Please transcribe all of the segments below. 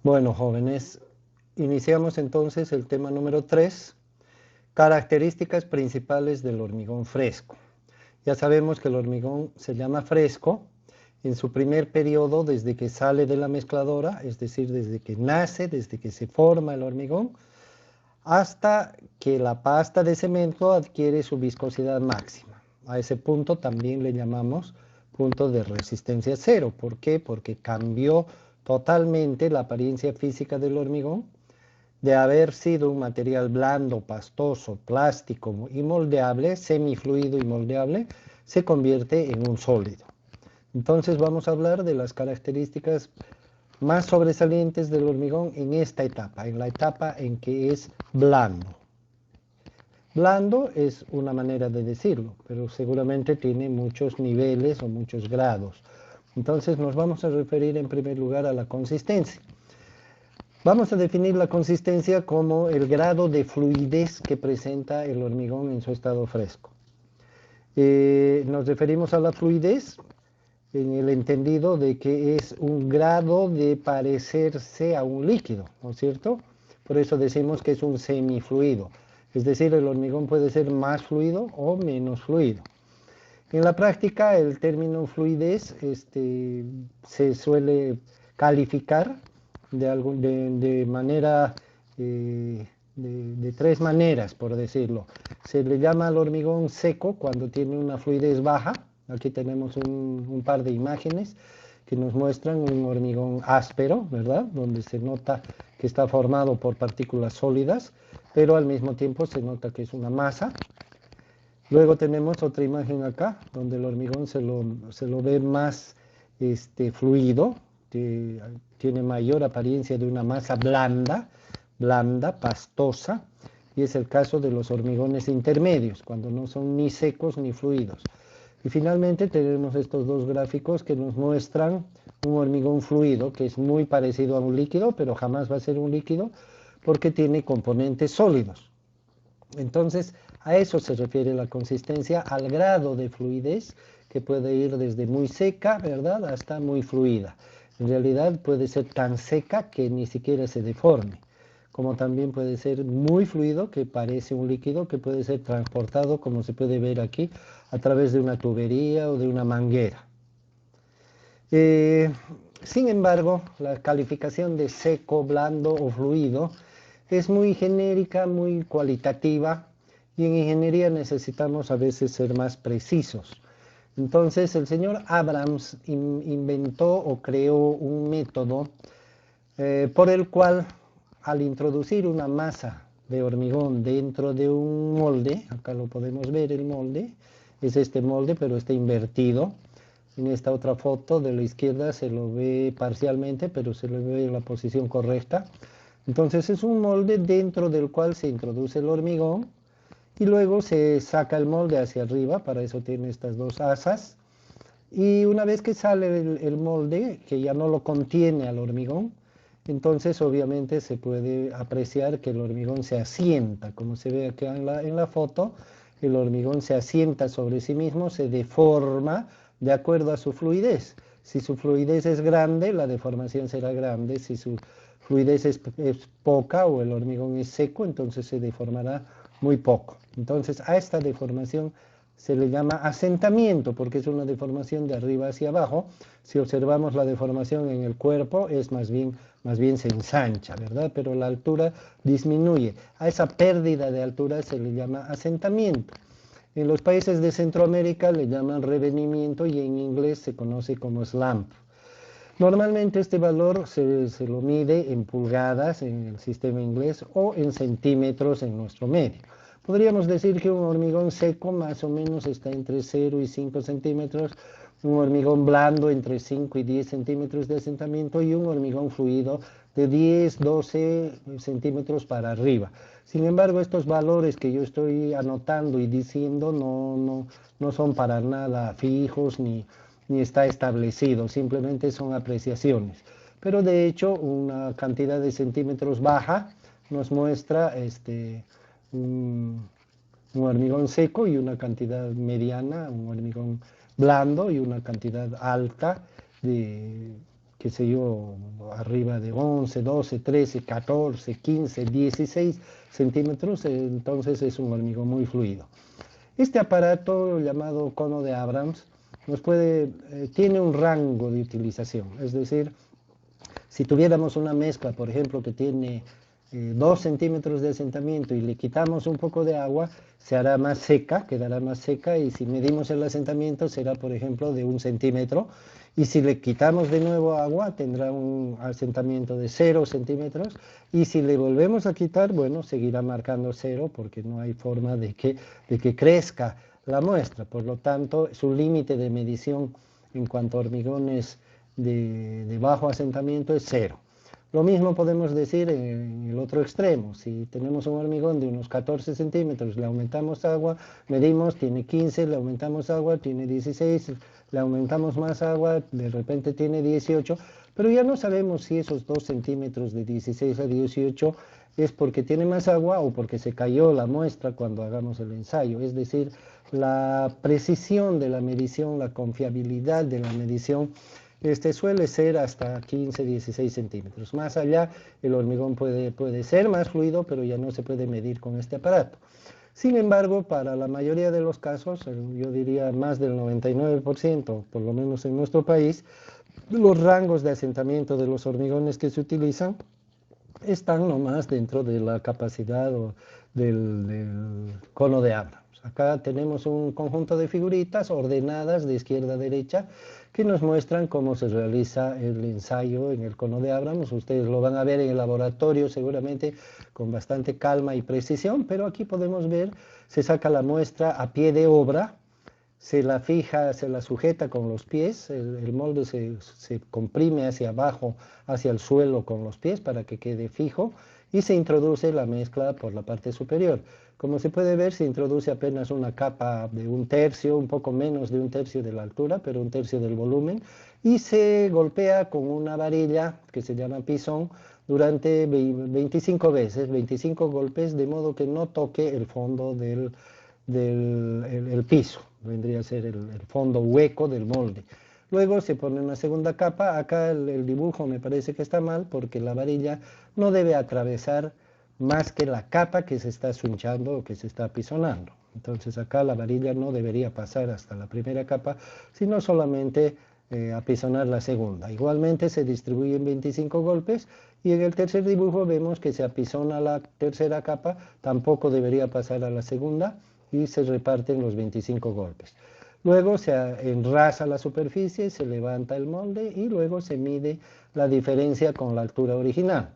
Bueno, jóvenes, iniciamos entonces el tema número 3, características principales del hormigón fresco. Ya sabemos que el hormigón se llama fresco en su primer periodo desde que sale de la mezcladora, es decir, desde que nace, desde que se forma el hormigón, hasta que la pasta de cemento adquiere su viscosidad máxima. A ese punto también le llamamos punto de resistencia cero. ¿Por qué? Porque cambió totalmente la apariencia física del hormigón de haber sido un material blando, pastoso, plástico y moldeable, semifluido y moldeable, se convierte en un sólido. Entonces vamos a hablar de las características más sobresalientes del hormigón en esta etapa, en la etapa en que es blando. Blando es una manera de decirlo, pero seguramente tiene muchos niveles o muchos grados. Entonces nos vamos a referir en primer lugar a la consistencia. Vamos a definir la consistencia como el grado de fluidez que presenta el hormigón en su estado fresco. Nos referimos a la fluidez en el entendido de que es un grado de parecerse a un líquido, ¿no es cierto? Por eso decimos que es un semifluido, es decir, el hormigón puede ser más fluido o menos fluido. En la práctica, el término fluidez se suele calificar de manera, de tres maneras, por decirlo. Se le llama al hormigón seco cuando tiene una fluidez baja. Aquí tenemos un par de imágenes que nos muestran un hormigón áspero, ¿verdad? Donde se nota que está formado por partículas sólidas, pero al mismo tiempo se nota que es una masa. Luego tenemos otra imagen acá, donde el hormigón se lo ve más fluido, que tiene mayor apariencia de una masa blanda, pastosa, y es el caso de los hormigones intermedios, cuando no son ni secos ni fluidos. Y finalmente tenemos estos dos gráficos que nos muestran un hormigón fluido, que es muy parecido a un líquido, pero jamás va a ser un líquido, porque tiene componentes sólidos. Entonces, a eso se refiere la consistencia, al grado de fluidez que puede ir desde muy seca, ¿verdad?, hasta muy fluida. En realidad puede ser tan seca que ni siquiera se deforme, como también puede ser muy fluido, que parece un líquido, que puede ser transportado, como se puede ver aquí, a través de una tubería o de una manguera. Eh, Sin embargo, la calificación de seco, blando o fluido es muy genérica, muy cualitativa, y en ingeniería necesitamos a veces ser más precisos. Entonces el señor Abrams inventó o creó un método por el cual, al introducir una masa de hormigón dentro de un molde, acá lo podemos ver, el molde es este molde, pero está invertido. En esta otra foto de la izquierda se lo ve parcialmente, pero se lo ve en la posición correcta. Entonces es un molde dentro del cual se introduce el hormigón y luego se saca el molde hacia arriba, para eso tiene estas dos asas. Y una vez que sale el molde, que ya no lo contiene al hormigón, entonces obviamente se puede apreciar que el hormigón se asienta, como se ve aquí en la foto, el hormigón se asienta sobre sí mismo, se deforma de acuerdo a su fluidez. Si su fluidez es grande, la deformación será grande. Si su fluidez es poca o el hormigón es seco, entonces se deformará muy poco. Entonces a esta deformación se le llama asentamiento porque es una deformación de arriba hacia abajo. Si observamos la deformación en el cuerpo, es más bien se ensancha, ¿verdad? Pero la altura disminuye. A esa pérdida de altura se le llama asentamiento. En los países de Centroamérica le llaman revenimiento y en inglés se conoce como slump. Normalmente este valor se lo mide en pulgadas en el sistema inglés o en centímetros en nuestro medio. Podríamos decir que un hormigón seco más o menos está entre 0 y 5 centímetros, un hormigón blando entre 5 y 10 centímetros de asentamiento y un hormigón fluido de 10, 12 centímetros para arriba. Sin embargo, estos valores que yo estoy anotando y diciendo no son para nada fijos ni está establecido, simplemente son apreciaciones. Pero de hecho, una cantidad de centímetros baja nos muestra un, un hormigón seco y una cantidad mediana, un hormigón blando y una cantidad alta qué sé yo, arriba de 11, 12, 13, 14, 15, 16 centímetros, entonces es un hormigón muy fluido. Este aparato llamado cono de Abrams tiene un rango de utilización, es decir, si tuviéramos una mezcla, por ejemplo, que tiene 2 centímetros de asentamiento y le quitamos un poco de agua, se hará más seca, quedará más seca, y si medimos el asentamiento será, por ejemplo, de 1 centímetro, y si le quitamos de nuevo agua tendrá un asentamiento de 0 centímetros, y si le volvemos a quitar, bueno, seguirá marcando 0 porque no hay forma de que crezca la muestra. Por lo tanto, su límite de medición en cuanto a hormigones de bajo asentamiento es 0. Lo mismo podemos decir en el otro extremo. Si tenemos un hormigón de unos 14 centímetros, le aumentamos agua, medimos, tiene 15, le aumentamos agua, tiene 16, le aumentamos más agua, de repente tiene 18, pero ya no sabemos si esos 2 centímetros de 16 a 18 es porque tiene más agua o porque se cayó la muestra cuando hagamos el ensayo. Es decir, la precisión de la medición, la confiabilidad de la medición, suele ser hasta 15, 16 centímetros. Más allá, el hormigón puede ser más fluido, pero ya no se puede medir con este aparato. Sin embargo, para la mayoría de los casos, yo diría más del 99%, por lo menos en nuestro país, los rangos de asentamiento de los hormigones que se utilizan están nomás dentro de la capacidad del cono de Abrams. Acá tenemos un conjunto de figuritas ordenadas de izquierda a derecha que nos muestran cómo se realiza el ensayo en el cono de Abrams. Ustedes lo van a ver en el laboratorio seguramente con bastante calma y precisión, pero aquí podemos ver, se saca la muestra a pie de obra, se la fija, se la sujeta con los pies, el molde se comprime hacia abajo, hacia el suelo con los pies para que quede fijo, y se introduce la mezcla por la parte superior. Como se puede ver, se introduce apenas una capa de 1/3, un poco menos de 1/3 de la altura, pero 1/3 del volumen, y se golpea con una varilla que se llama pisón durante 25 veces, 25 golpes, de modo que no toque el fondo del el piso, vendría a ser el fondo hueco del molde. Luego se pone una segunda capa. Acá el dibujo me parece que está mal porque la varilla no debe atravesar más que la capa que se está sunchando o que se está apisonando. Entonces acá la varilla no debería pasar hasta la primera capa, sino solamente apisonar la segunda. Igualmente se distribuyen 25 golpes, y en el tercer dibujo vemos que se apisona la tercera capa, tampoco debería pasar a la segunda, y se reparten los 25 golpes. Luego se enrasa la superficie, se levanta el molde y luego se mide la diferencia con la altura original.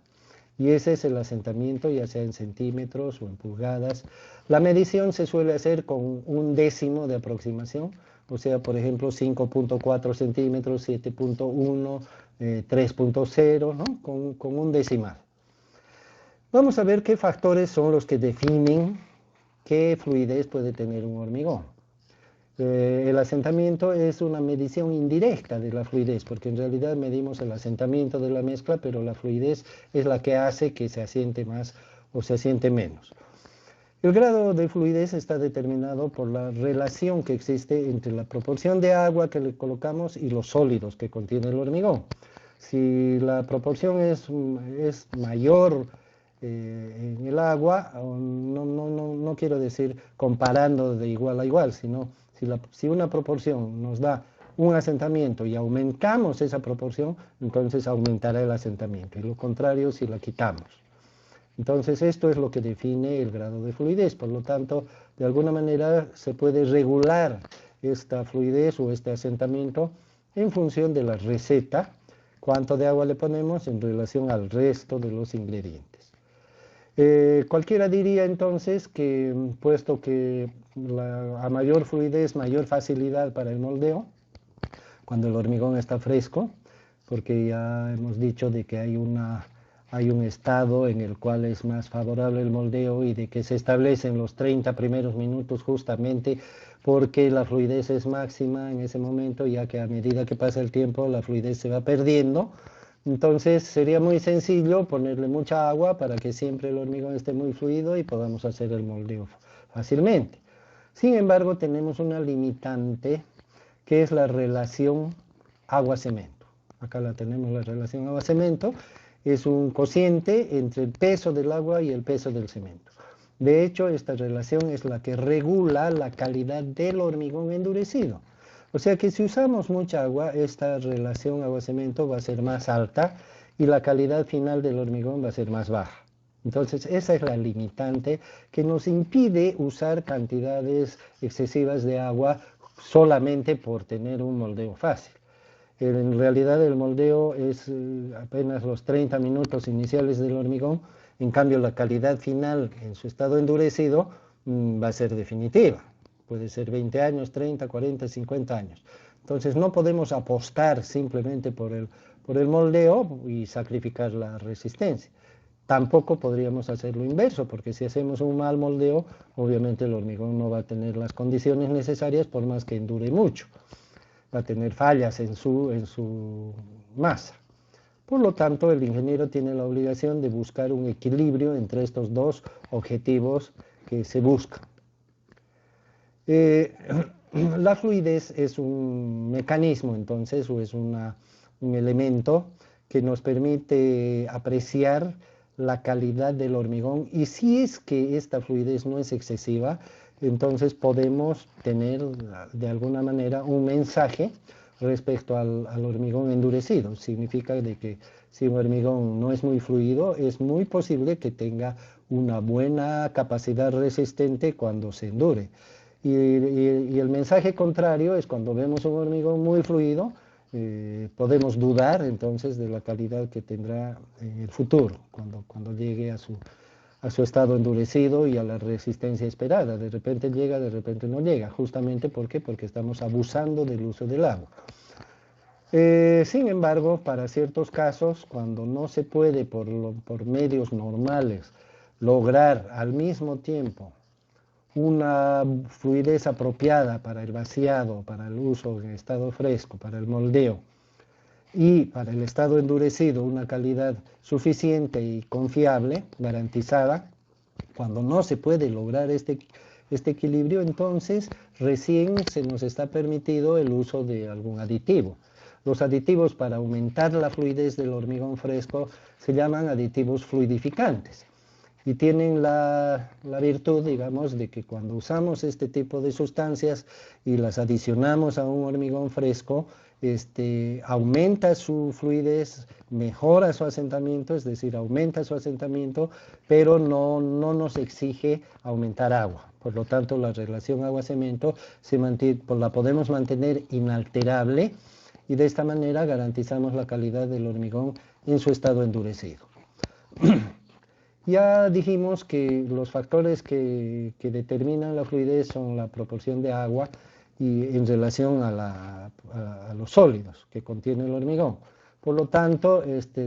Y ese es el asentamiento, ya sea en centímetros o en pulgadas. La medición se suele hacer con 1/10 de aproximación, o sea, por ejemplo, 5.4 centímetros, 7.1, 3.0, ¿no? Con un decimal. Vamos a ver qué factores son los que definen qué fluidez puede tener un hormigón. El asentamiento es una medición indirecta de la fluidez, porque en realidad medimos el asentamiento de la mezcla, pero la fluidez es la que hace que se asiente más o se asiente menos. El grado de fluidez está determinado por la relación que existe entre la proporción de agua que le colocamos y los sólidos que contiene el hormigón. Si la proporción es mayor en el agua, no quiero decir comparando de igual a igual, sino si una proporción nos da un asentamiento y aumentamos esa proporción, entonces aumentará el asentamiento, y lo contrario si la quitamos. Entonces esto es lo que define el grado de fluidez. Por lo tanto, de alguna manera se puede regular esta fluidez o este asentamiento en función de la receta, cuánto de agua le ponemos en relación al resto de los ingredientes. Cualquiera diría entonces que, puesto que a mayor fluidez, mayor facilidad para el moldeo, cuando el hormigón está fresco, porque ya hemos dicho de que hay un estado en el cual es más favorable el moldeo y de que se establece en los 30 primeros minutos, justamente porque la fluidez es máxima en ese momento, ya que a medida que pasa el tiempo la fluidez se va perdiendo. Entonces sería muy sencillo ponerle mucha agua para que siempre el hormigón esté muy fluido y podamos hacer el moldeo fácilmente. Sin embargo, tenemos una limitante, que es la relación agua-cemento. acá la tenemos, la relación agua-cemento, es un cociente entre el peso del agua y el peso del cemento. De hecho, esta relación es la que regula la calidad del hormigón endurecido. O sea que si usamos mucha agua, esta relación agua-cemento va a ser más alta y la calidad final del hormigón va a ser más baja. Entonces, esa es la limitante que nos impide usar cantidades excesivas de agua solamente por tener un moldeo fácil. En realidad el moldeo es apenas los 30 minutos iniciales del hormigón, en cambio la calidad final en su estado endurecido va a ser definitiva. Puede ser 20 años, 30, 40, 50 años. Entonces no podemos apostar simplemente por el moldeo y sacrificar la resistencia. Tampoco podríamos hacer lo inverso, porque si hacemos un mal moldeo, obviamente el hormigón no va a tener las condiciones necesarias por más que endure mucho. Va a tener fallas en su masa. Por lo tanto, el ingeniero tiene la obligación de buscar un equilibrio entre estos dos objetivos que se buscan. La fluidez es un mecanismo, entonces, o es un elemento que nos permite apreciar la calidad del hormigón, y si es que esta fluidez no es excesiva, entonces podemos tener de alguna manera un mensaje respecto al hormigón endurecido. Significa de que si un hormigón no es muy fluido, es muy posible que tenga una buena capacidad resistente cuando se endure. Y el mensaje contrario es cuando vemos un hormigón muy fluido, podemos dudar entonces de la calidad que tendrá en el futuro, cuando llegue a su estado endurecido y a la resistencia esperada. De repente llega, de repente no llega. Justamente ¿por qué? Porque estamos abusando del uso del agua. Sin embargo, para ciertos casos, cuando no se puede por medios normales lograr al mismo tiempo una fluidez apropiada para el vaciado, para el uso en estado fresco, para el moldeo, y para el estado endurecido una calidad suficiente y confiable, garantizada, cuando no se puede lograr este equilibrio, entonces recién se nos está permitido el uso de algún aditivo. Los aditivos para aumentar la fluidez del hormigón fresco se llaman aditivos fluidificantes y tienen la virtud, digamos, de que cuando usamos este tipo de sustancias y las adicionamos a un hormigón fresco, aumenta su fluidez, mejora su asentamiento, es decir, aumenta su asentamiento, pero no nos exige aumentar agua. Por lo tanto, la relación agua-cemento la podemos mantener inalterable y de esta manera garantizamos la calidad del hormigón en su estado endurecido. Ya dijimos que los factores que determinan la fluidez son la proporción de agua y en relación a los sólidos que contiene el hormigón. Por lo tanto,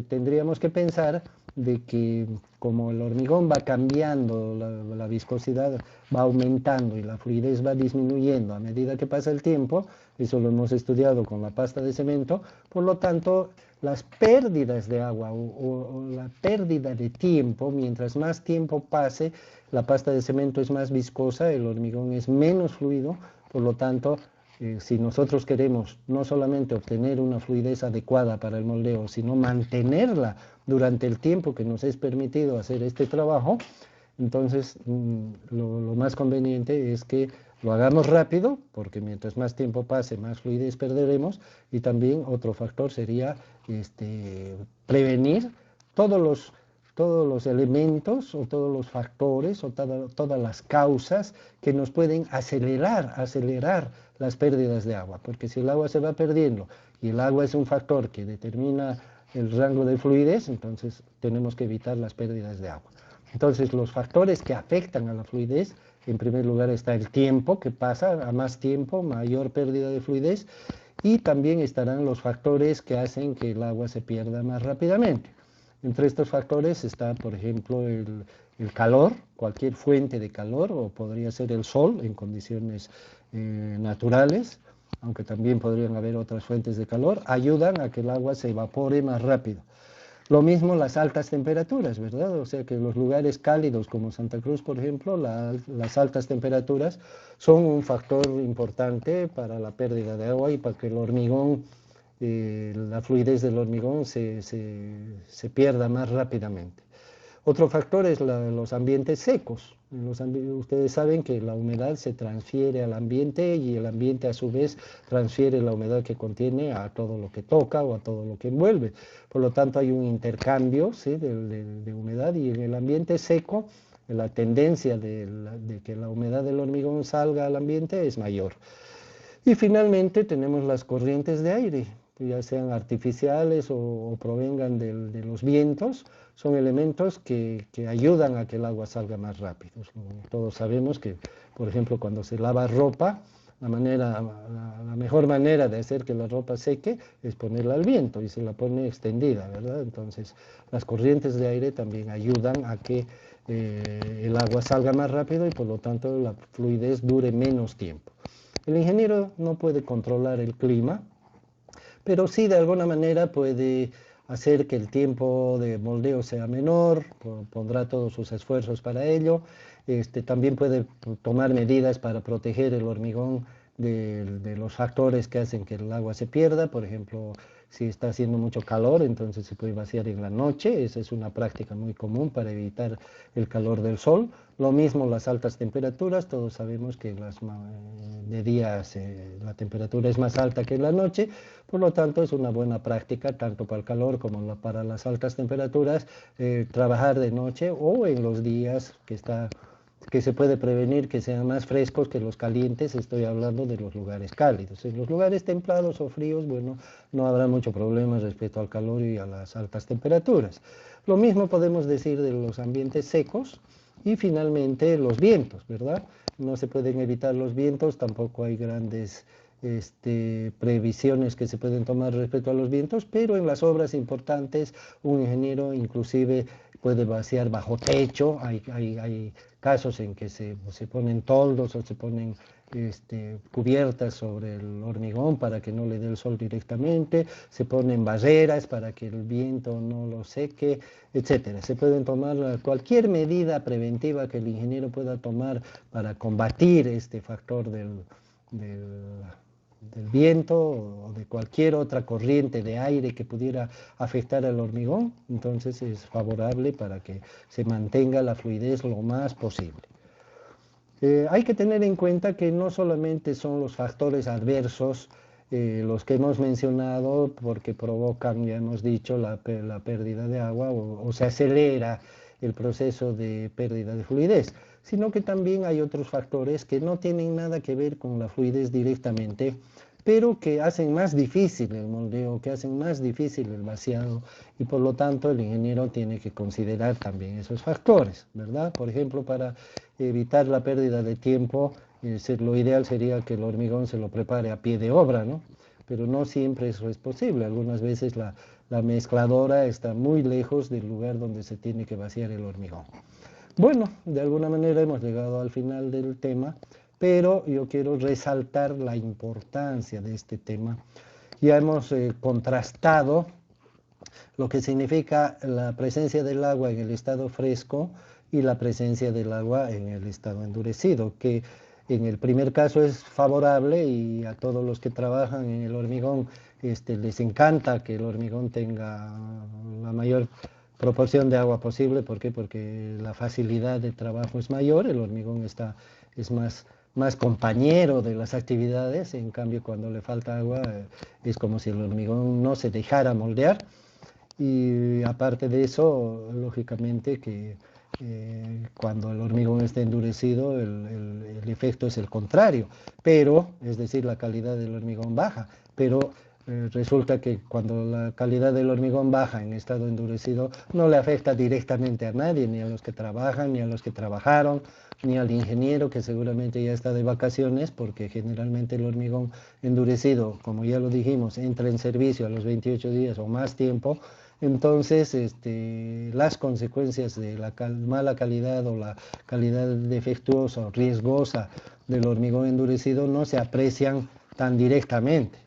tendríamos que pensar de que como el hormigón va cambiando, la viscosidad va aumentando y la fluidez va disminuyendo a medida que pasa el tiempo, eso lo hemos estudiado con la pasta de cemento, por lo tanto, las pérdidas de agua o la pérdida de tiempo, mientras más tiempo pase, la pasta de cemento es más viscosa, el hormigón es menos fluido, por lo tanto, si nosotros queremos no solamente obtener una fluidez adecuada para el moldeo, sino mantenerla durante el tiempo que nos es permitido hacer este trabajo, entonces lo más conveniente es que lo hagamos rápido, porque mientras más tiempo pase, más fluidez perderemos, y también otro factor sería prevenir todos los elementos o todos los factores o todas las causas que nos pueden acelerar las pérdidas de agua, porque si el agua se va perdiendo y el agua es un factor que determina el rango de fluidez, entonces tenemos que evitar las pérdidas de agua. Entonces los factores que afectan a la fluidez, en primer lugar está el tiempo que pasa, a más tiempo, mayor pérdida de fluidez, y también estarán los factores que hacen que el agua se pierda más rápidamente. Entre estos factores está, por ejemplo, el calor, cualquier fuente de calor, o podría ser el sol en condiciones naturales, aunque también podrían haber otras fuentes de calor, ayudan a que el agua se evapore más rápido. Lo mismo las altas temperaturas, ¿verdad? O sea que los lugares cálidos como Santa Cruz, por ejemplo, las altas temperaturas son un factor importante para la pérdida de agua y para que el hormigón la fluidez del hormigón se pierda más rápidamente. Otro factor es los ambientes secos. Ustedes saben que la humedad se transfiere al ambiente y el ambiente a su vez transfiere la humedad que contiene a todo lo que toca o a todo lo que envuelve. Por lo tanto hay un intercambio, ¿sí?, de humedad, y en el ambiente seco la tendencia de que la humedad del hormigón salga al ambiente es mayor. Y finalmente tenemos las corrientes de aire, ya sean artificiales o provengan de los vientos. Son elementos que ayudan a que el agua salga más rápido. Todos sabemos que, por ejemplo, cuando se lava ropa, la mejor manera de hacer que la ropa seque es ponerla al viento, y se la pone extendida, ¿verdad? Entonces, las corrientes de aire también ayudan a que el agua salga más rápido y por lo tanto la fluidez dure menos tiempo. El ingeniero no puede controlar el clima, pero sí de alguna manera puede hacer que el tiempo de moldeo sea menor, pondrá todos sus esfuerzos para ello. También puede tomar medidas para proteger el hormigón de los factores que hacen que el agua se pierda. Por ejemplo, si está haciendo mucho calor, entonces se puede vaciar en la noche. Esa es una práctica muy común para evitar el calor del sol. Lo mismo las altas temperaturas. Todos sabemos que de día la temperatura es más alta que en la noche. Por lo tanto, es una buena práctica tanto para el calor como para las altas temperaturas, trabajar de noche o en los días que se puede prevenir que sean más frescos que los calientes. Estoy hablando de los lugares cálidos. En los lugares templados o fríos, bueno, no habrá mucho problema respecto al calor y a las altas temperaturas. Lo mismo podemos decir de los ambientes secos y finalmente los vientos, ¿verdad? No se pueden evitar los vientos, tampoco hay grandes previsiones que se pueden tomar respecto a los vientos, pero en las obras importantes un ingeniero inclusive puede vaciar bajo techo. Hay casos en que se ponen toldos o se ponen cubiertas sobre el hormigón para que no le dé el sol directamente, se ponen barreras para que el viento no lo seque, etcétera. Se pueden tomar cualquier medida preventiva que el ingeniero pueda tomar para combatir este factor del viento o de cualquier otra corriente de aire que pudiera afectar al hormigón. Entonces es favorable para que se mantenga la fluidez lo más posible. Hay que tener en cuenta que no solamente son los factores adversos los que hemos mencionado, porque provocan, ya hemos dicho, la pérdida de agua o se acelera el proceso de pérdida de fluidez, sino que también hay otros factores que no tienen nada que ver con la fluidez directamente, pero que hacen más difícil el moldeo, que hacen más difícil el vaciado, y por lo tanto el ingeniero tiene que considerar también esos factores, ¿verdad? Por ejemplo, para evitar la pérdida de tiempo, lo ideal sería que el hormigón se lo prepare a pie de obra, ¿no? Pero no siempre eso es posible. Algunas veces la mezcladora está muy lejos del lugar donde se tiene que vaciar el hormigón. Bueno, de alguna manera hemos llegado al final del tema, pero yo quiero resaltar la importancia de este tema. Ya hemos contrastado lo que significa la presencia del agua en el estado fresco y la presencia del agua en el estado endurecido, que en el primer caso es favorable, y a todos los que trabajan en el hormigón les encanta que el hormigón tenga la mayor proporción de agua posible. ¿Por qué? Porque la facilidad de trabajo es mayor, el hormigón es más compañero de las actividades. En cambio, cuando le falta agua, es como si el hormigón no se dejara moldear. Y aparte de eso, lógicamente que cuando el hormigón está endurecido, el efecto es el contrario, pero, es decir, la calidad del hormigón baja, pero resulta que cuando la calidad del hormigón baja en estado endurecido, no le afecta directamente a nadie, ni a los que trabajan, ni a los que trabajaron, ni al ingeniero que seguramente ya está de vacaciones, porque generalmente el hormigón endurecido, como ya lo dijimos, entra en servicio a los 28 días o más tiempo. Entonces, las consecuencias de la mala calidad o la calidad defectuosa o riesgosa del hormigón endurecido no se aprecian tan directamente.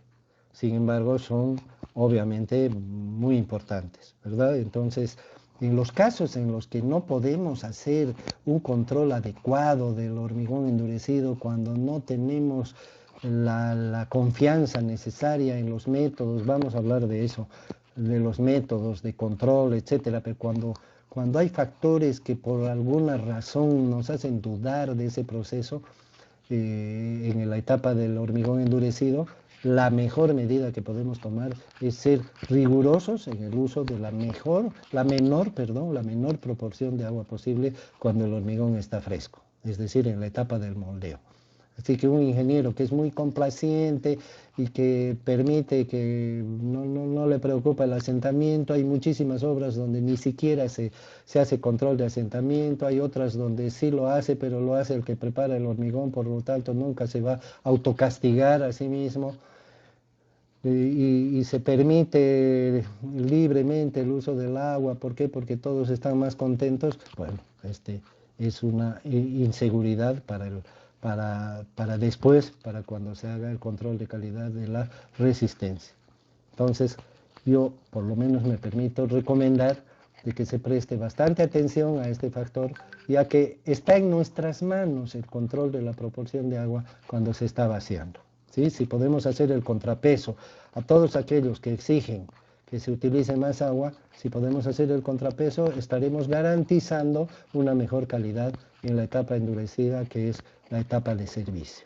Sin embargo, son obviamente muy importantes, ¿verdad? Entonces, en los casos en los que no podemos hacer un control adecuado del hormigón endurecido, cuando no tenemos la confianza necesaria en los métodos, vamos a hablar de eso, de los métodos de control, etcétera, pero cuando hay factores que por alguna razón nos hacen dudar de ese proceso, en la etapa del hormigón endurecido, la mejor medida que podemos tomar es ser rigurosos en el uso de la menor proporción de agua posible cuando el hormigón está fresco, es decir, en la etapa del moldeo. Así que un ingeniero que es muy complaciente y que permite que no le preocupa el asentamiento, hay muchísimas obras donde ni siquiera se hace control de asentamiento, hay otras donde sí lo hace, pero lo hace el que prepara el hormigón, por lo tanto nunca se va a autocastigar a sí mismo. Y se permite libremente el uso del agua. ¿Por qué? Porque todos están más contentos. Bueno, es una inseguridad para después, para cuando se haga el control de calidad de la resistencia. Entonces, yo por lo menos me permito recomendar de que se preste bastante atención a este factor, ya que está en nuestras manos el control de la proporción de agua cuando se está vaciando. ¿Sí? Si podemos hacer el contrapeso a todos aquellos que exigen que se utilice más agua, si podemos hacer el contrapeso, estaremos garantizando una mejor calidad en la etapa endurecida, que es la etapa de servicio.